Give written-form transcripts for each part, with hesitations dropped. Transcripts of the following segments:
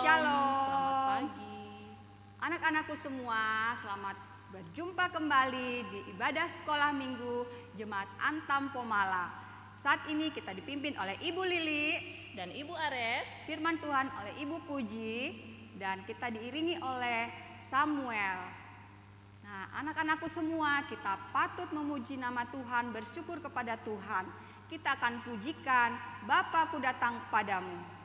Shalom. Selamat pagi. Anak-anakku semua, selamat berjumpa kembali di ibadah sekolah minggu Jemaat Antam Pomala. Saat ini kita dipimpin oleh Ibu Lili Dan Ibu Ares. Firman Tuhan oleh Ibu Puji, dan kita diiringi oleh Samuel. Nah, anak-anakku semua, kita patut memuji nama Tuhan, bersyukur kepada Tuhan. Kita akan pujikan Bapa, Ku datang padamu.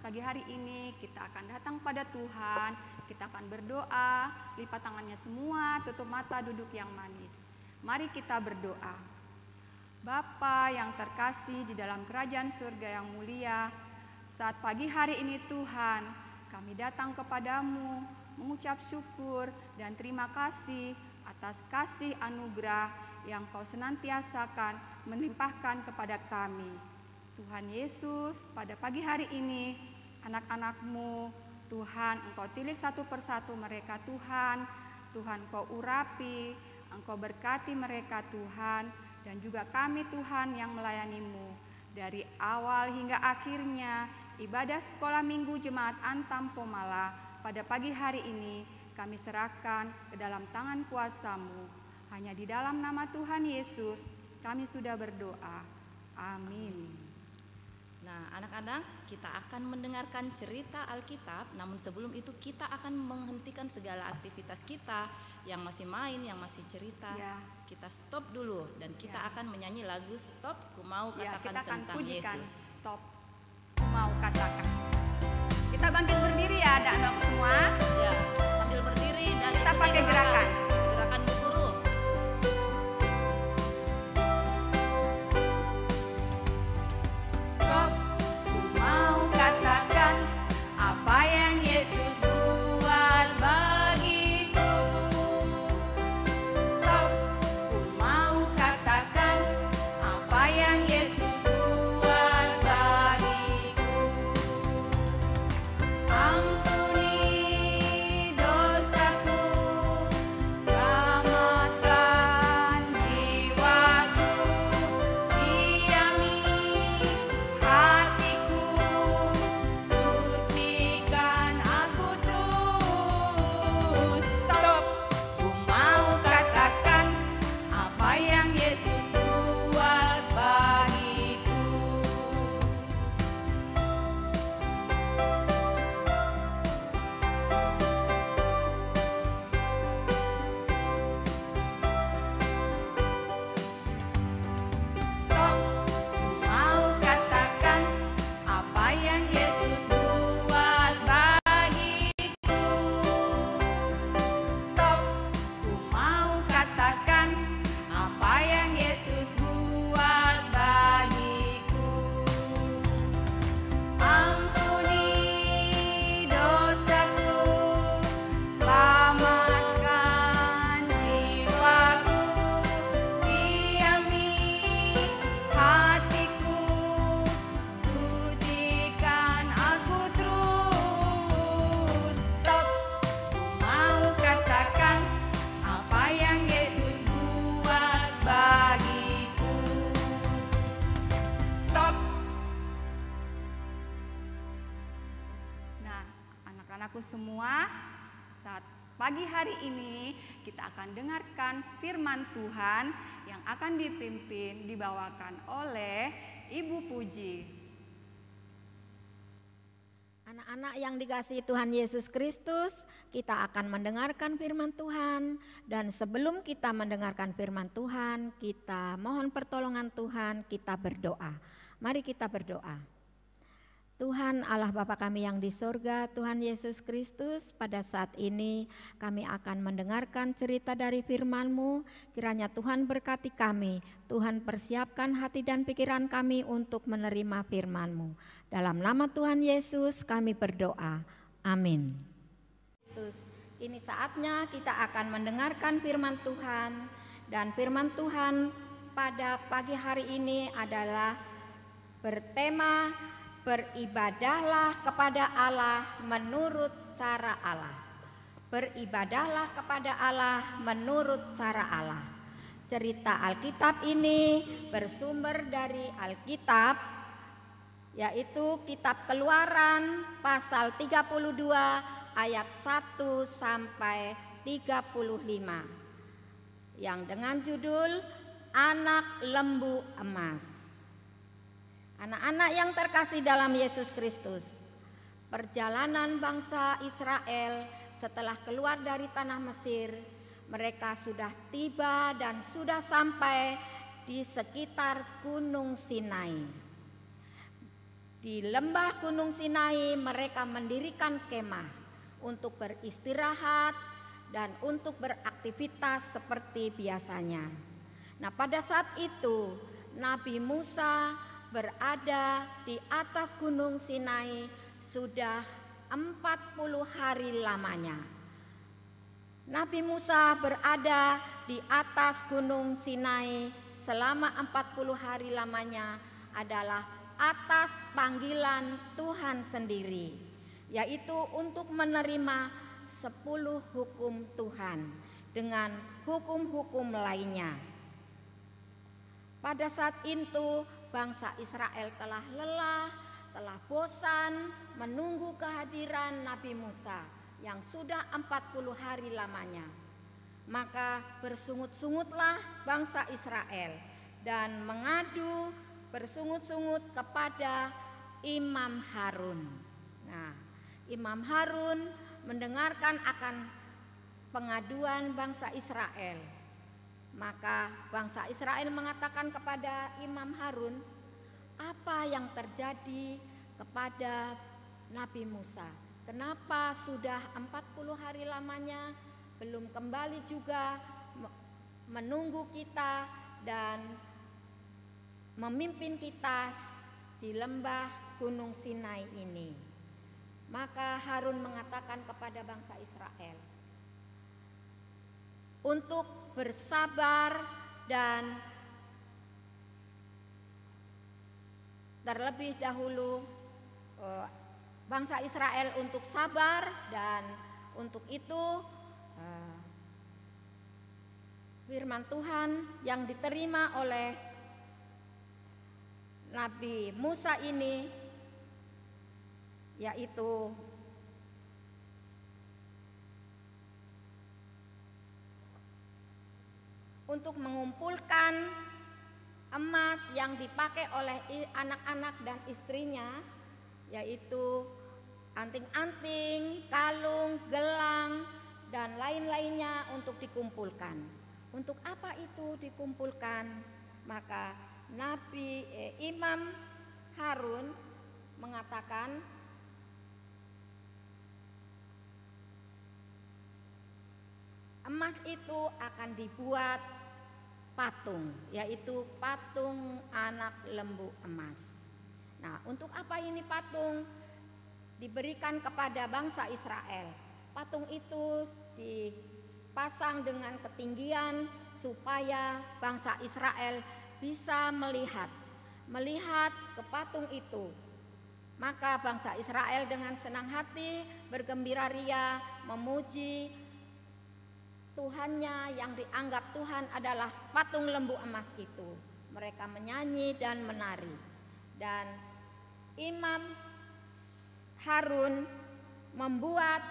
Pagi hari ini kita akan datang pada Tuhan, kita akan berdoa, lipat tangannya semua, tutup mata, duduk yang manis. Mari kita berdoa. Bapa yang terkasih di dalam kerajaan surga yang mulia, saat pagi hari ini Tuhan, kami datang kepadamu mengucap syukur dan terima kasih atas kasih anugerah yang Kau senantiasakan melimpahkan kepada kami. Tuhan Yesus, pada pagi hari ini anak-anak-Mu, Tuhan, Engkau tilik satu persatu mereka Tuhan. Tuhan, Kau urapi, Engkau berkati mereka Tuhan, dan juga kami Tuhan yang melayani-Mu. Dari awal hingga akhirnya ibadah sekolah minggu Jemaat Antam Pomala pada pagi hari ini kami serahkan ke dalam tangan kuasa-Mu. Hanya di dalam nama Tuhan Yesus kami sudah berdoa. Amin. Nah, anak-anak, kita akan mendengarkan cerita Alkitab, namun sebelum itu kita akan menghentikan segala aktivitas kita, yang masih main, yang masih cerita. Ya. Kita stop dulu dan kita akan menyanyi lagu Stop, Ku Mau Katakan Kita akan Tentang pujikan Yesus. Stop, Ku Mau Katakan. Kita bangkit berdiri ya anak-anak semua. Ya, sambil berdiri dan kita ikuti pakai gerakan. Gerakan Bu Guru. Stop, ku mau katakan apa yang Yesus buat bagiku. Stop, ku mau katakan apa yang Yesus buat bagiku. Ampuni semua, saat pagi hari ini kita akan dengarkan firman Tuhan yang akan dibawakan oleh Ibu Puji. Anak-anak yang dikasihi Tuhan Yesus Kristus, kita akan mendengarkan firman Tuhan. Dan sebelum kita mendengarkan firman Tuhan, kita mohon pertolongan Tuhan, kita berdoa. Mari kita berdoa. Tuhan Allah Bapa kami yang di sorga, Tuhan Yesus Kristus, pada saat ini kami akan mendengarkan cerita dari firman-Mu. Kiranya Tuhan berkati kami, Tuhan persiapkan hati dan pikiran kami untuk menerima firman-Mu. Dalam nama Tuhan Yesus kami berdoa, amin. Ini saatnya kita akan mendengarkan firman Tuhan. Dan firman Tuhan pada pagi hari ini adalah bertema beribadahlah kepada Allah menurut cara Allah. Beribadahlah kepada Allah menurut cara Allah. Cerita Alkitab ini bersumber dari Alkitab, yaitu kitab Keluaran pasal 32 ayat 1 sampai 35 yang dengan judul Anak Lembu Emas. Anak-anak yang terkasih dalam Yesus Kristus, perjalanan bangsa Israel setelah keluar dari tanah Mesir, mereka sudah tiba dan sudah sampai di sekitar Gunung Sinai. Di lembah Gunung Sinai mereka mendirikan kemah untuk beristirahat dan untuk beraktivitas seperti biasanya. Nah, pada saat itu Nabi Musa berada di atas Gunung Sinai sudah 40 hari lamanya. Nabi Musa berada di atas Gunung Sinai selama 40 hari lamanya adalah atas panggilan Tuhan sendiri, yaitu untuk menerima 10 hukum Tuhan dengan hukum-hukum lainnya. Pada saat itu bangsa Israel telah lelah, telah bosan menunggu kehadiran Nabi Musa yang sudah 40 hari lamanya. Maka bersungut-sungutlah bangsa Israel dan mengadu bersungut-sungut kepada Imam Harun. Nah, Imam Harun mendengarkan akan pengaduan bangsa Israel. Maka bangsa Israel mengatakan kepada Imam Harun, apa yang terjadi kepada Nabi Musa? Kenapa sudah 40 hari lamanya belum kembali juga menunggu kita dan memimpin kita di lembah Gunung Sinai ini? Maka Harun mengatakan kepada bangsa Israel untuk bersabar dan terlebih dahulu bangsa Israel untuk sabar, dan untuk itu firman Tuhan yang diterima oleh Nabi Musa ini yaitu untuk mengumpulkan emas yang dipakai oleh anak-anak dan istrinya, yaitu anting-anting, kalung, gelang, dan lain-lainnya untuk dikumpulkan. Untuk apa itu dikumpulkan? Maka Imam Harun mengatakan, emas itu akan dibuat patung, yaitu patung anak lembu emas. Nah, untuk apa ini patung? Diberikan kepada bangsa Israel. Patung itu dipasang dengan ketinggian supaya bangsa Israel bisa melihat ke patung itu. Maka bangsa Israel dengan senang hati bergembira ria memuji Tuhannya yang dianggap Tuhan adalah patung lembu emas itu. Mereka menyanyi dan menari. Dan Imam Harun membuat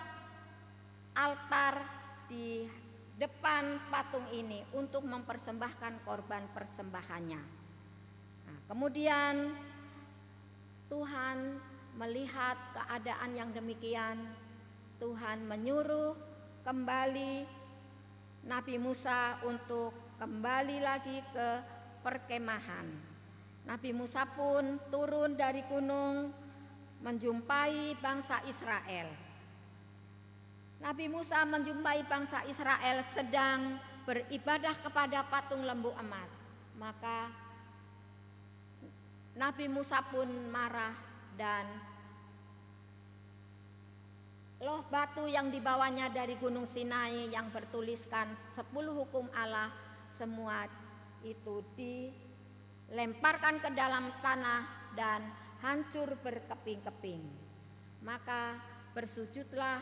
altar di depan patung ini untuk mempersembahkan korban persembahannya. Nah, kemudian Tuhan melihat keadaan yang demikian, Tuhan menyuruh kembali Nabi Musa untuk kembali lagi ke perkemahan. Nabi Musa pun turun dari gunung menjumpai bangsa Israel. Nabi Musa menjumpai bangsa Israel sedang beribadah kepada patung lembu emas. Maka Nabi Musa pun marah dan loh batu yang dibawanya dari gunung Sinai yang bertuliskan 10 hukum Allah, semua itu dilemparkan ke dalam tanah dan hancur berkeping-keping. Maka bersujudlah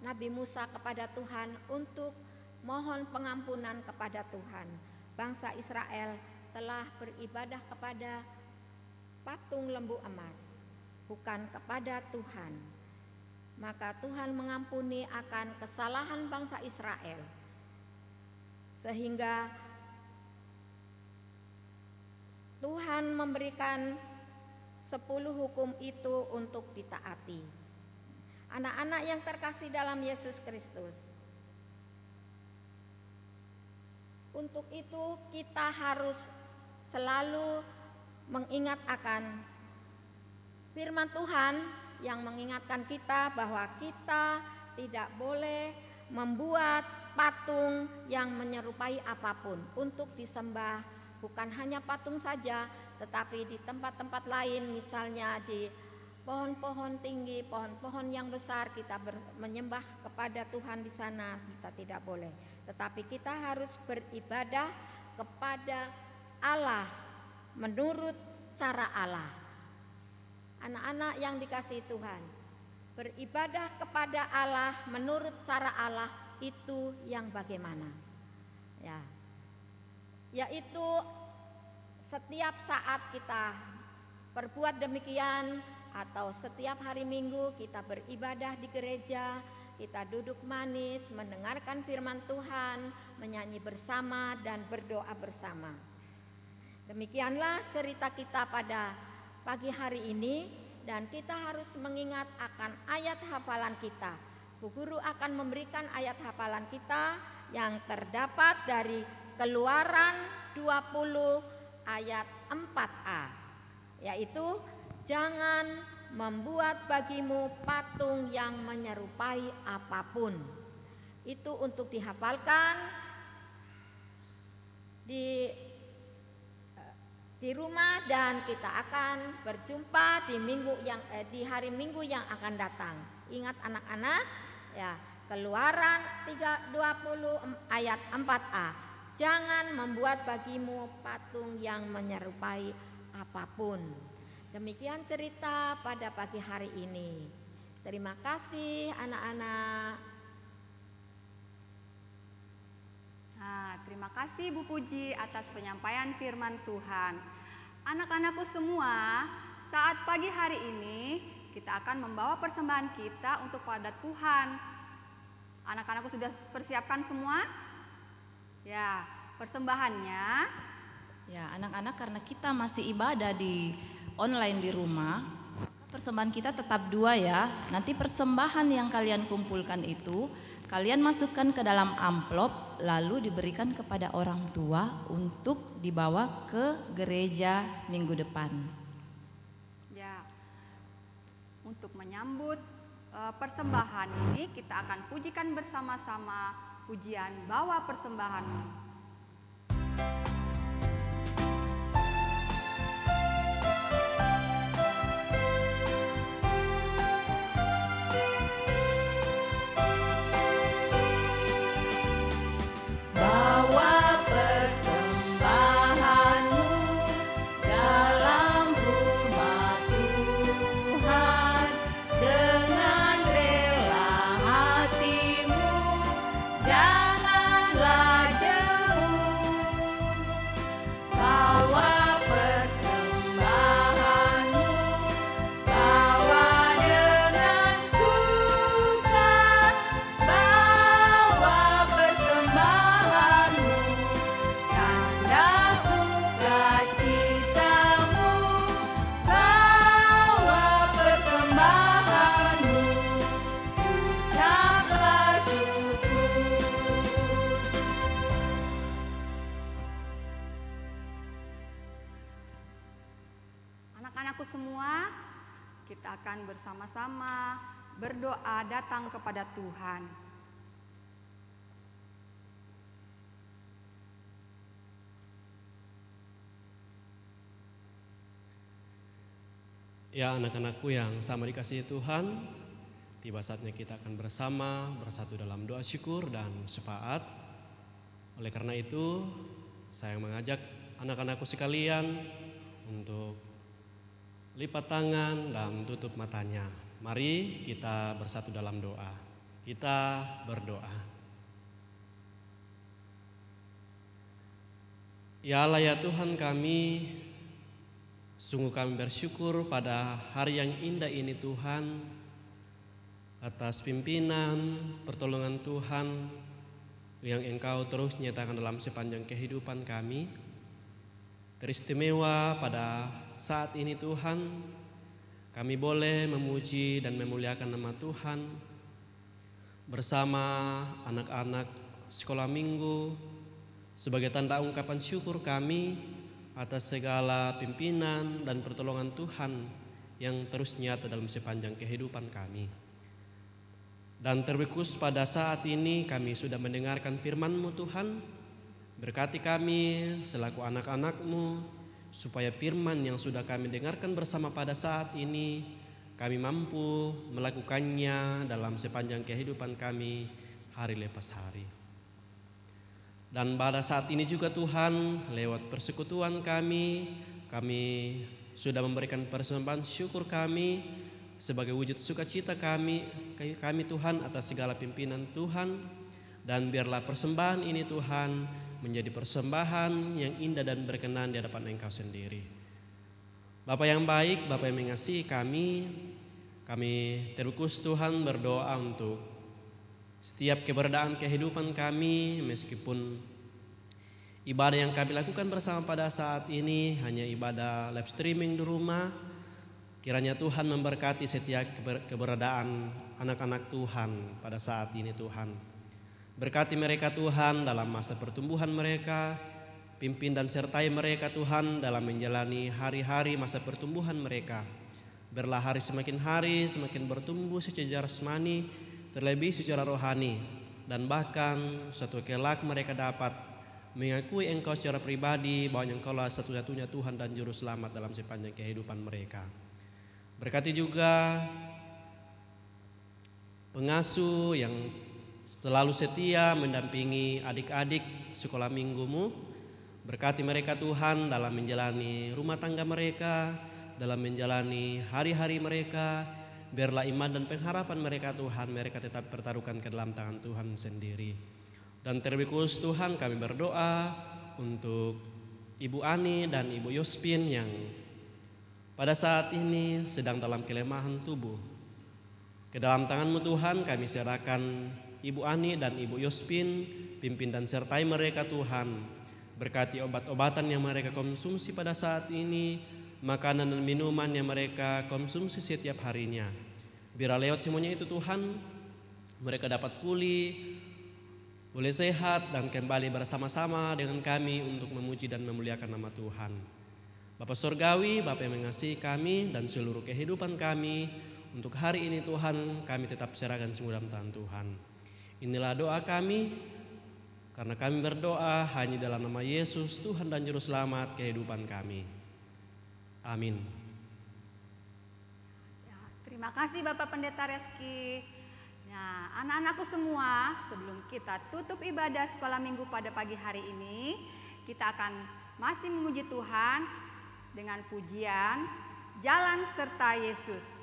Nabi Musa kepada Tuhan untuk mohon pengampunan kepada Tuhan. Bangsa Israel telah beribadah kepada patung lembu emas, bukan kepada Tuhan. Maka Tuhan mengampuni akan kesalahan bangsa Israel, sehingga Tuhan memberikan 10 hukum itu untuk ditaati. Anak-anak yang terkasih dalam Yesus Kristus, untuk itu kita harus selalu mengingat akan firman Tuhan yang mengingatkan kita bahwa kita tidak boleh membuat patung yang menyerupai apapun untuk disembah. Bukan hanya patung saja, tetapi di tempat-tempat lain, misalnya di pohon-pohon tinggi, pohon-pohon yang besar, kita menyembah kepada Tuhan di sana, kita tidak boleh. Tetapi kita harus beribadah kepada Allah menurut cara Allah. Anak-anak yang dikasihi Tuhan, beribadah kepada Allah menurut cara Allah itu yang bagaimana? Ya, yaitu setiap saat kita berbuat demikian, atau setiap hari Minggu kita beribadah di gereja, kita duduk manis, mendengarkan firman Tuhan, menyanyi bersama dan berdoa bersama. Demikianlah cerita kita pada pagi hari ini, dan kita harus mengingat akan ayat hafalan kita. Bu Guru akan memberikan ayat hafalan kita yang terdapat dari Keluaran 20 ayat 4a, yaitu jangan membuat bagimu patung yang menyerupai apapun. Itu untuk dihafalkan di rumah, dan kita akan berjumpa di hari Minggu yang akan datang. Ingat anak-anak, ya, Keluaran 20 ayat 4a. Jangan membuat bagimu patung yang menyerupai apapun. Demikian cerita pada pagi hari ini. Terima kasih anak-anak. Nah, terima kasih Bu Puji atas penyampaian firman Tuhan. Anak-anakku semua, saat pagi hari ini kita akan membawa persembahan kita untuk pada Tuhan. Anak-anakku sudah persiapkan semua? Ya, persembahannya. Ya, anak-anak, karena kita masih ibadah di online di rumah, persembahan kita tetap 2 ya. Nanti persembahan yang kalian kumpulkan itu kalian masukkan ke dalam amplop, lalu diberikan kepada orang tua untuk dibawa ke gereja minggu depan. Ya, untuk menyambut persembahan ini kita akan pujikan bersama-sama pujian Bawa Persembahanmu. Janganlah semua, kita akan bersama-sama berdoa datang kepada Tuhan. Ya, anak-anakku yang sama dikasihi Tuhan, tiba saatnya kita akan bersatu dalam doa syukur dan syafaat. Oleh karena itu, saya mengajak anak-anakku sekalian untuk lipat tangan dan tutup matanya. Mari kita bersatu dalam doa. Kita berdoa. Ya Allah, ya Tuhan kami, sungguh kami bersyukur pada hari yang indah ini Tuhan, atas pimpinan, pertolongan Tuhan yang Engkau terus nyatakan dalam sepanjang kehidupan kami. Teristimewa pada saat ini Tuhan, kami boleh memuji dan memuliakan nama Tuhan bersama anak-anak sekolah minggu sebagai tanda ungkapan syukur kami atas segala pimpinan dan pertolongan Tuhan yang terus nyata dalam sepanjang kehidupan kami. Dan terkhusus pada saat ini kami sudah mendengarkan firman-Mu Tuhan. Berkati kami selaku anak-anak-Mu, supaya firman yang sudah kami dengarkan bersama pada saat ini, kami mampu melakukannya dalam sepanjang kehidupan kami hari lepas hari. Dan pada saat ini juga Tuhan, lewat persekutuan kami sudah memberikan persembahan syukur kami sebagai wujud sukacita kami Tuhan atas segala pimpinan Tuhan. Dan biarlah persembahan ini Tuhan menjadi persembahan yang indah dan berkenan di hadapan Engkau sendiri. Bapa yang baik, Bapa yang mengasihi kami terus Tuhan berdoa untuk setiap keberadaan kehidupan kami, meskipun ibadah yang kami lakukan bersama pada saat ini hanya ibadah live streaming di rumah. Kiranya Tuhan memberkati setiap keberadaan anak-anak Tuhan pada saat ini Tuhan. Berkati mereka Tuhan dalam masa pertumbuhan mereka, pimpin dan sertai mereka Tuhan dalam menjalani hari-hari masa pertumbuhan mereka. Biarlah hari semakin bertumbuh secara jasmani, terlebih secara rohani, dan bahkan suatu kelak mereka dapat mengakui Engkau secara pribadi bahwa Engkaulah satu-satunya Tuhan dan Juru Selamat dalam sepanjang kehidupan mereka. Berkati juga pengasuh yang selalu setia mendampingi adik-adik sekolah minggu-Mu. Berkati mereka Tuhan dalam menjalani rumah tangga mereka, dalam menjalani hari-hari mereka. Biarlah iman dan pengharapan mereka Tuhan, mereka tetap pertaruhkan ke dalam tangan Tuhan sendiri. Dan terlebih khusus Tuhan kami berdoa untuk Ibu Ani dan Ibu Yospin yang pada saat ini sedang dalam kelemahan tubuh. Ke dalam tangan-Mu Tuhan kami serahkan Ibu Ani dan Ibu Yospin, pimpin dan sertai mereka Tuhan. Berkati obat-obatan yang mereka konsumsi pada saat ini, makanan dan minuman yang mereka konsumsi setiap harinya. Biar lewat semuanya itu Tuhan, mereka dapat pulih, boleh sehat dan kembali bersama-sama dengan kami untuk memuji dan memuliakan nama Tuhan. Bapa Surgawi, Bapa yang mengasihi kami dan seluruh kehidupan kami, untuk hari ini Tuhan kami tetap serahkan semua dalam tangan Tuhan. Inilah doa kami, karena kami berdoa hanya dalam nama Yesus, Tuhan dan Juru Selamat kehidupan kami. Amin. Ya, terima kasih Bapak Pendeta Reski. Nah, anak-anakku semua, sebelum kita tutup ibadah sekolah minggu pada pagi hari ini, kita akan masih memuji Tuhan dengan pujian Jalan Serta Yesus.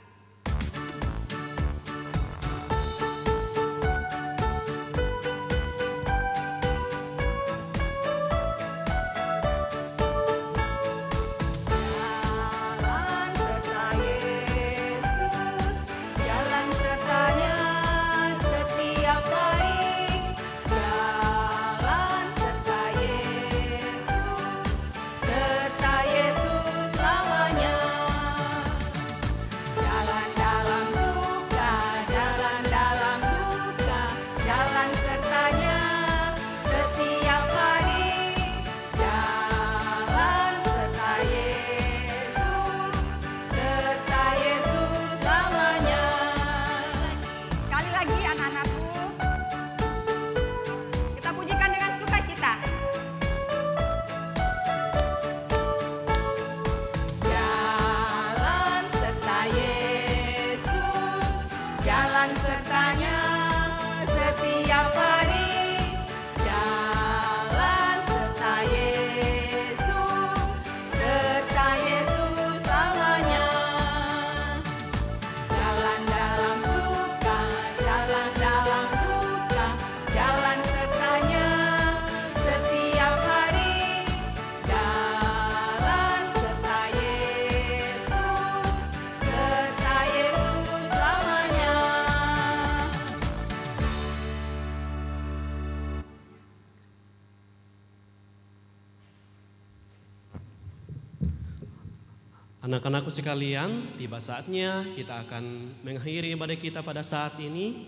Anak-anakku sekalian, tiba saatnya kita akan mengakhiri ibadah kita pada saat ini.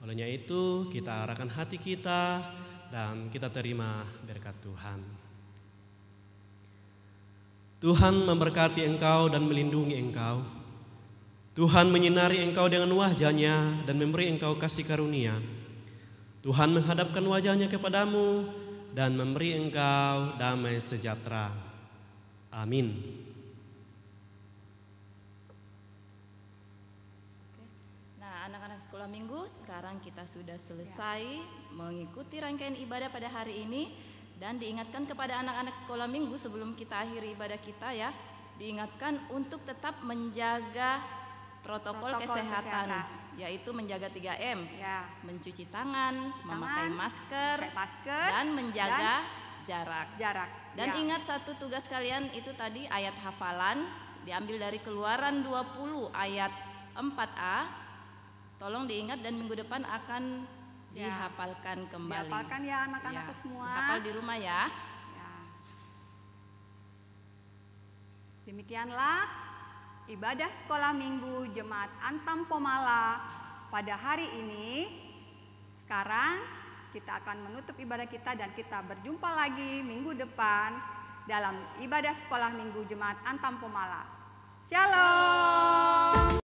Olehnya itu, kita arahkan hati kita dan kita terima berkat Tuhan. Tuhan memberkati engkau dan melindungi engkau. Tuhan menyinari engkau dengan wajah-Nya dan memberi engkau kasih karunia. Tuhan menghadapkan wajah-Nya kepadamu dan memberi engkau damai sejahtera. Amin. Nah, anak-anak sekolah minggu, sekarang kita sudah selesai mengikuti rangkaian ibadah pada hari ini. Dan diingatkan kepada anak-anak sekolah minggu sebelum kita akhiri ibadah kita ya, diingatkan untuk tetap menjaga protokol kesehatan, yaitu menjaga 3M, Ya. mencuci tangan, memakai masker, masker, dan menjaga jarak. jarak. Dan Ya. ingat satu tugas kalian itu tadi ayat hafalan diambil dari Keluaran 20 ayat 4a. Tolong diingat dan minggu depan akan dihafalkan kembali. Dihafalkan ya anak-anakku Ya, semua. hafal di rumah ya. Ya. Demikianlah ibadah sekolah minggu Jemaat Antam Pomala pada hari ini. Sekarang kita akan menutup ibadah kita dan kita berjumpa lagi minggu depan dalam ibadah sekolah minggu Jemaat Antam Pomala. Shalom.